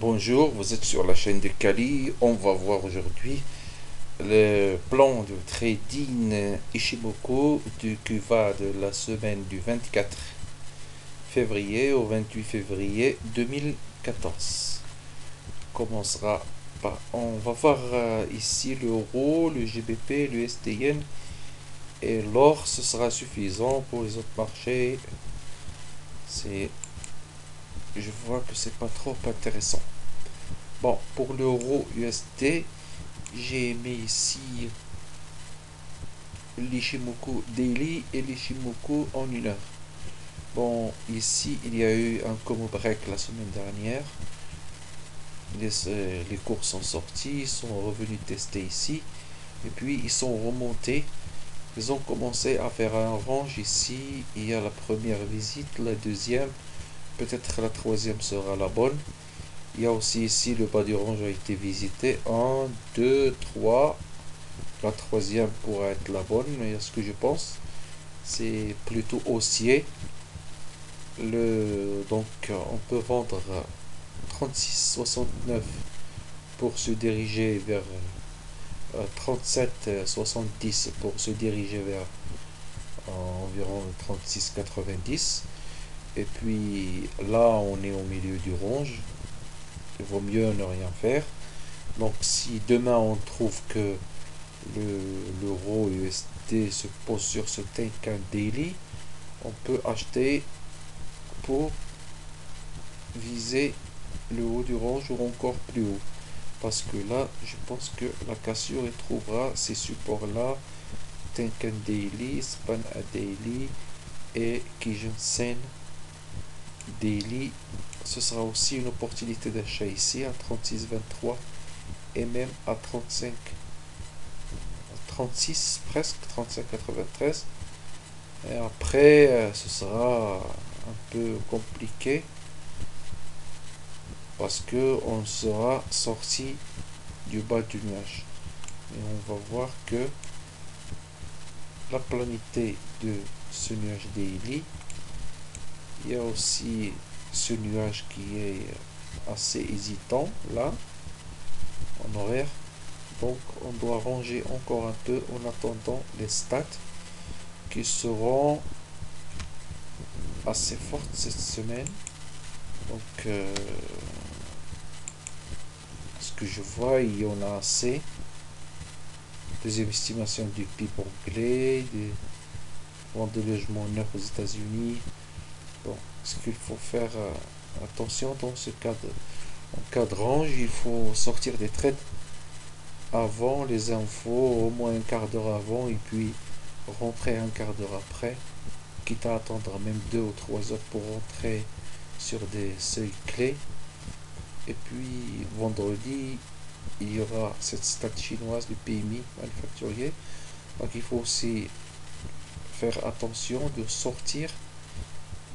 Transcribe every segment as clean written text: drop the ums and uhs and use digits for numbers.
Bonjour, vous êtes sur la chaîne de Kali. On va voir aujourd'hui le plan de trading Ishimoku du QVA de la semaine du 24 février au 28 février 2014. Commencera par, on va voir ici l'euro, le GBP, le STN et l'or. Ce sera suffisant pour les autres marchés. Je vois que c'est pas trop intéressant. Bon, pour l'euro USD, j'ai mis ici l'Ishimoku Daily et l'Ishimoku en 1 heure. Bon, ici, il y a eu un combo break la semaine dernière. Les cours sont sortis, ils sont revenus tester ici. Et puis, ils sont remontés. Ils ont commencé à faire un range ici. Il y a la première visite, la deuxième. Peut-être la troisième sera la bonne. Il y a aussi ici le bas du range a été visité. 1, 2, 3. La troisième pourrait être la bonne, mais ce que je pense, c'est plutôt haussier. Donc, on peut vendre 36,69 pour se diriger vers 37,70 pour se diriger vers environ 36,90. Et puis là, on est au milieu du range. Il vaut mieux ne rien faire. Donc, si demain on trouve que l'euro USD se pose sur ce Tenkan Daily, on peut acheter pour viser le haut du range ou encore plus haut. Parce que là, je pense que la cassure trouvera ces supports-là, Tenkan Daily, Span A Daily et Kijun Sen Daily. Ce sera aussi une opportunité d'achat ici à 36,23 et même à 35. 36 presque 35,93 et après ce sera un peu compliqué parce que on sera sorti du bas du nuage et on va voir que la planité de ce nuage daily, il y a aussi ce nuage qui est assez hésitant là en horaire. Donc on doit ranger encore un peu en attendant les stats qui seront assez fortes cette semaine. Donc ce que je vois, il y en a assez. Deuxième estimation du PIB anglais, des ventes de logements neufs aux États-Unis. Bon, ce qu'il faut faire attention dans ce cas en cas de range, il faut sortir des trades avant les infos, au moins un quart d'heure avant, et puis rentrer un quart d'heure après, quitte à attendre même 2 ou 3 heures pour rentrer sur des seuils clés. Et puis vendredi, il y aura cette stat chinoise du PMI manufacturier. Donc il faut aussi faire attention de sortir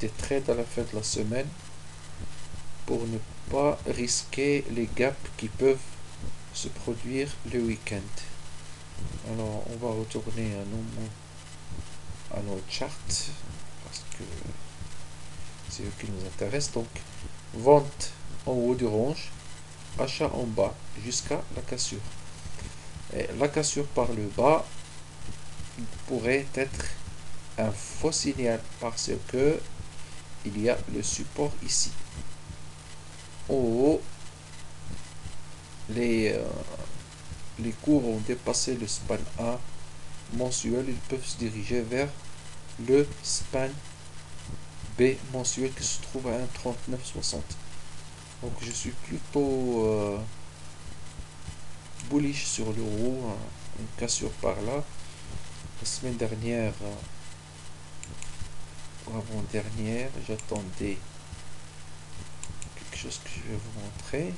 des trades à la fin de la semaine pour ne pas risquer les gaps qui peuvent se produire le week-end. Alors on va retourner à nos charts parce que c'est eux qui nous intéressent. Donc vente en haut du range, achat en bas jusqu'à la cassure. Et la cassure par le bas pourrait être un faux signal parce que il y a le support ici. En haut, les cours ont dépassé le span A mensuel, ils peuvent se diriger vers le span B mensuel qui se trouve à 1,3960. Donc je suis plutôt bullish sur l'euro, une cassure par là. La semaine dernière, ou avant-dernière, j'attendais quelque chose que je vais vous montrer.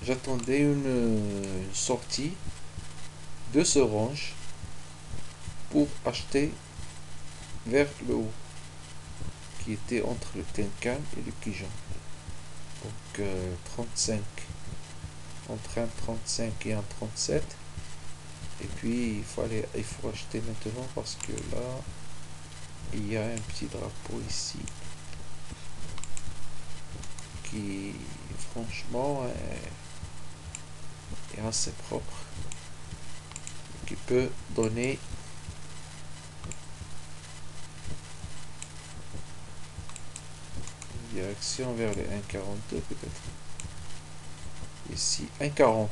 J'attendais une sortie de ce range pour acheter vers le haut qui était entre le Tenkan et le Kijun. Donc 35, entre 1,35 et 1,37. Et puis il faut acheter maintenant parce que là Il y a un petit drapeau ici qui franchement est assez propre, qui peut donner une direction vers les 1,42 peut-être. Ici 1,40.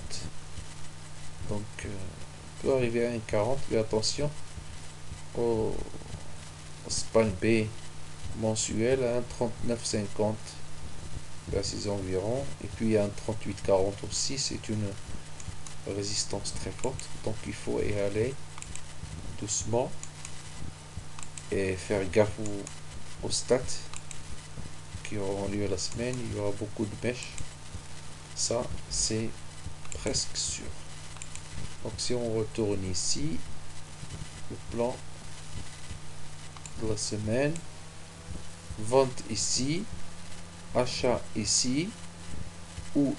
Donc on peut arriver à 1,40, mais attention au span B mensuel à 1,39,50 vers ces environs, et puis il y a un 38,40 aussi, c'est une résistance très forte, donc il faut y aller doucement et faire gaffe aux stats qui auront lieu la semaine. Il y aura beaucoup de mèches, ça c'est presque sûr. Donc si on retourne ici, le plan de la semaine, vente ici, achat ici, ou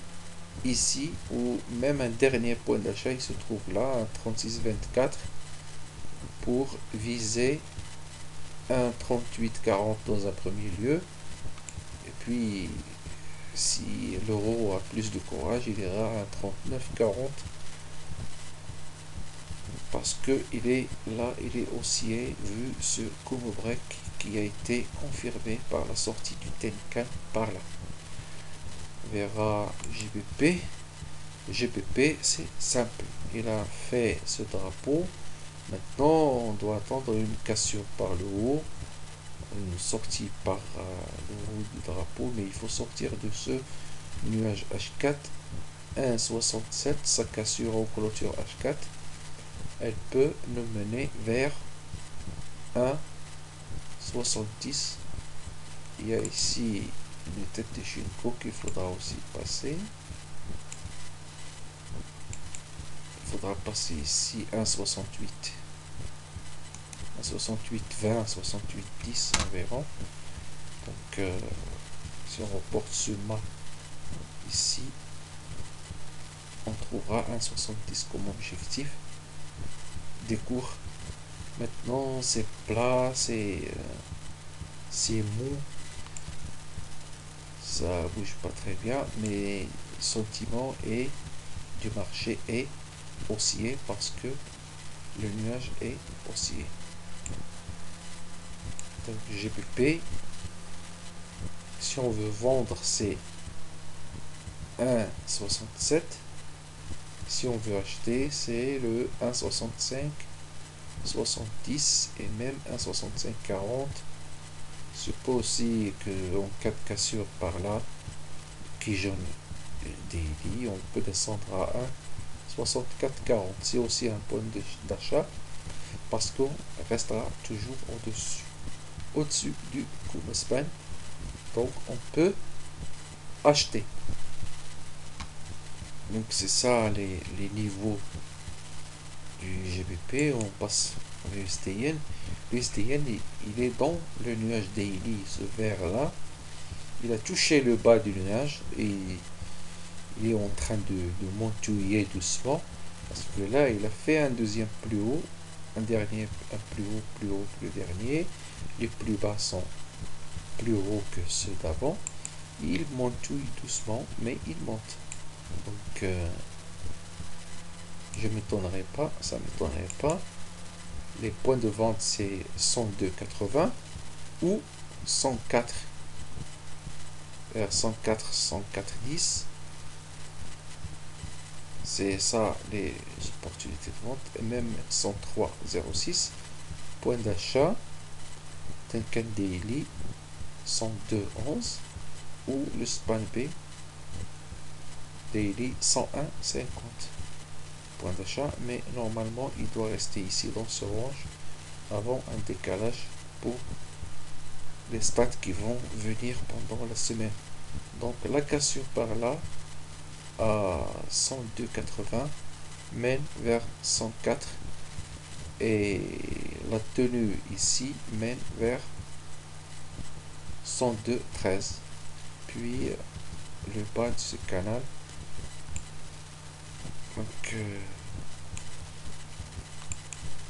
ici, ou même un dernier point d'achat, il se trouve là, à 36,24, pour viser un 38,40 dans un premier lieu. Et puis, si l'euro a plus de courage, il ira à 39,40, parce que il est là, il est haussier vu ce Kumo break qui a été confirmé par la sortie du Tenkan par là. On verra GBP. GBP, c'est simple, il a fait ce drapeau. Maintenant on doit attendre une cassure par le haut, une sortie par le haut du drapeau, mais il faut sortir de ce nuage H4 1,67. Sa cassure en clôture H4, elle peut nous mener vers 1,70. Il y a ici une tête de Shinko qu'il faudra aussi passer. Il faudra passer ici 1,68. 1,68,20, 1,68,10 environ. Donc si on reporte ce mât ici, on trouvera 1,70 comme objectif des cours. Maintenant c'est plat, c'est mou, ça bouge pas très bien, mais le sentiment est du marché est haussier parce que le nuage est haussier. Donc GBP, si on veut vendre, c'est 1,67. Si on veut acheter, c'est le 1,65, 70 et même 1,65,40. Je suppose aussi qu'en cas de cassure par là, qui jaune daily, on peut descendre à 1,64,40. C'est aussi un point d'achat parce qu'on restera toujours au-dessus du Kumo span. Donc on peut acheter. Donc c'est ça les niveaux du GBP. On passe au USD-Yen. L'USD-Yen, il est dans le nuage daily, ce vert là. Il a touché le bas du nuage et il est en train de montouiller doucement, parce que là il a fait un deuxième plus haut, un dernier, un plus haut, plus haut que le dernier. Les plus bas sont plus hauts que ceux d'avant. Il montouille doucement, mais il monte. Donc je m'étonnerai pas, ça m'étonnerait pas. Les points de vente c'est 102,80 ou 104 vers 104, 104,10. C'est ça les opportunités de vente. Et même 103,06. Point d'achat Tenkan Daily 102,11 ou le span B Daily 101,50. Point d'achat, mais normalement il doit rester ici dans ce range avant un décalage pour les stats qui vont venir pendant la semaine. Donc la cassure par là à 102,80 mène vers 104 et la tenue ici mène vers 102,13, puis le bas de ce canal. Donc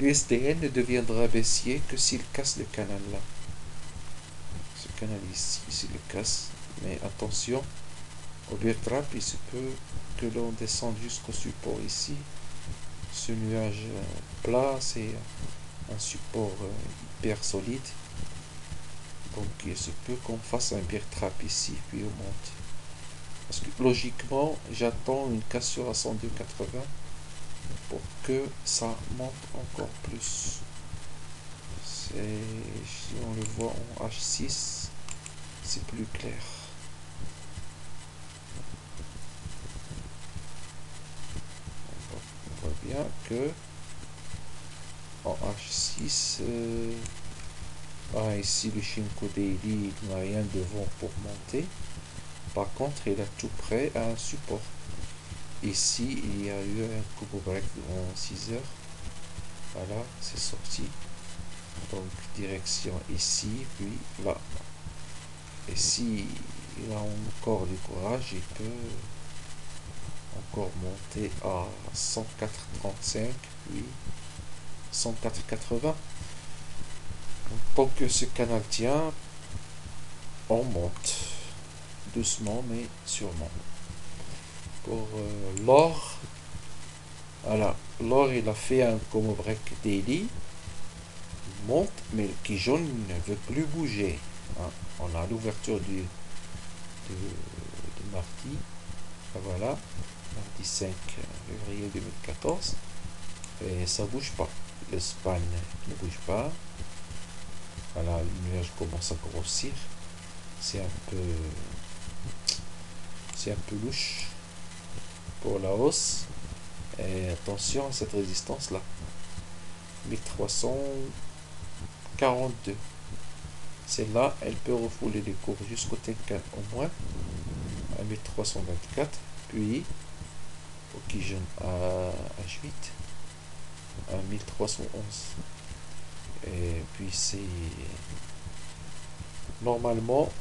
Le SDN ne deviendra baissier que s'il casse le canal là. Ce canal ici, s'il le casse. Mais attention, au bear trap, il se peut que l'on descende jusqu'au support ici. Ce nuage plat, c'est un support hyper solide. Donc il se peut qu'on fasse un bear trap ici, puis on monte. Parce que logiquement, j'attends une cassure à 102,80 pour que ça monte encore plus. Si on le voit en H6, c'est plus clair. On voit bien que en H6, ici le Shinko Daily, il n'a rien devant pour monter. Par contre, il a tout prêt à un support. Ici, il y a eu un Kubo Break en 6 heures. Voilà, c'est sorti. Donc, direction ici, puis là. Et si il a encore du courage, il peut encore monter à 104,35, puis 104,80. Tant que ce canal tient, on monte. Doucement, mais sûrement. Pour l'or, voilà, l'or il a fait un Kumo Break Daily. Il monte, mais le Kijun ne veut plus bouger. Hein. On a l'ouverture du mardi. Voilà, mardi 5 février 2014. Et ça bouge pas. Le span ne bouge pas. Voilà, le nuage commence à grossir. C'est un peu louche pour la hausse. Et attention à cette résistance là. 1342. Celle-là, elle peut refouler les cours jusqu'au Tenkan au moins. À 1324. Puis au Kijun à H8. À 1311. Et puis c'est... Normalement,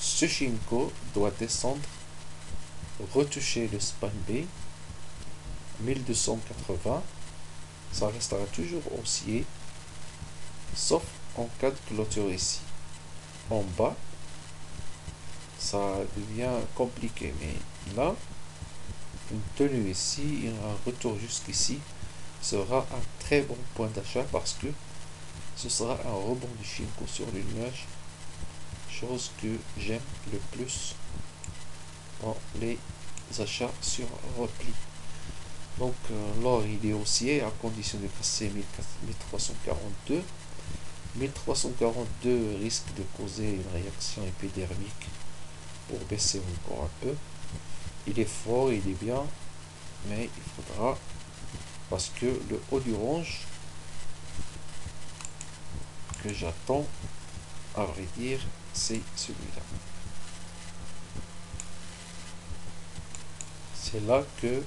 ce Shinko doit descendre, retoucher le span B, 1280. Ça restera toujours haussier, sauf en cas de clôture ici. En bas, ça devient compliqué. Mais là, une tenue ici, un retour jusqu'ici sera un très bon point d'achat parce que ce sera un rebond du Shinko sur le nuage, chose que j'aime le plus dans les achats sur repli. Donc l'or il est haussier à condition de casser 1342. 1342 risque de causer une réaction épidermique pour baisser encore un peu. Il est fort, il est bien, mais il faudra, parce que le haut du range que j'attends, à vrai dire, c'est celui-là. C'est là que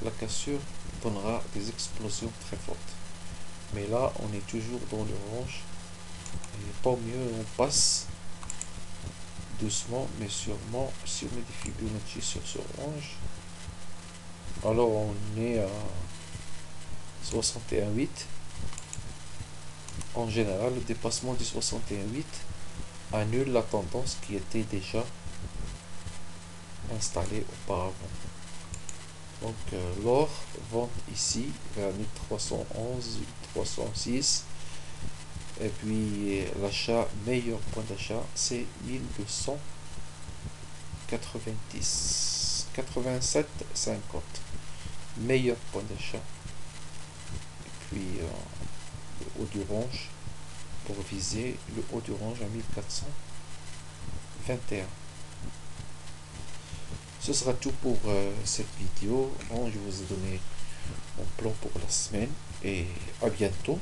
la cassure donnera des explosions très fortes. Mais là, on est toujours dans le range. Et tant mieux, on passe doucement, mais sûrement, si on met des Fibonacci sur ce range. Alors, on est à 61,8. En général, le dépassement du 61,8 annule la tendance qui était déjà installée auparavant. Donc l'or vend ici vers 1311, 1306. Et puis l'achat, meilleur point d'achat, c'est 1290, 87,50. Meilleur point d'achat. Et puis le haut du range pour viser le haut du range à 1421. Ce sera tout pour cette vidéo. Bon, je vous ai donné mon plan pour la semaine et à bientôt.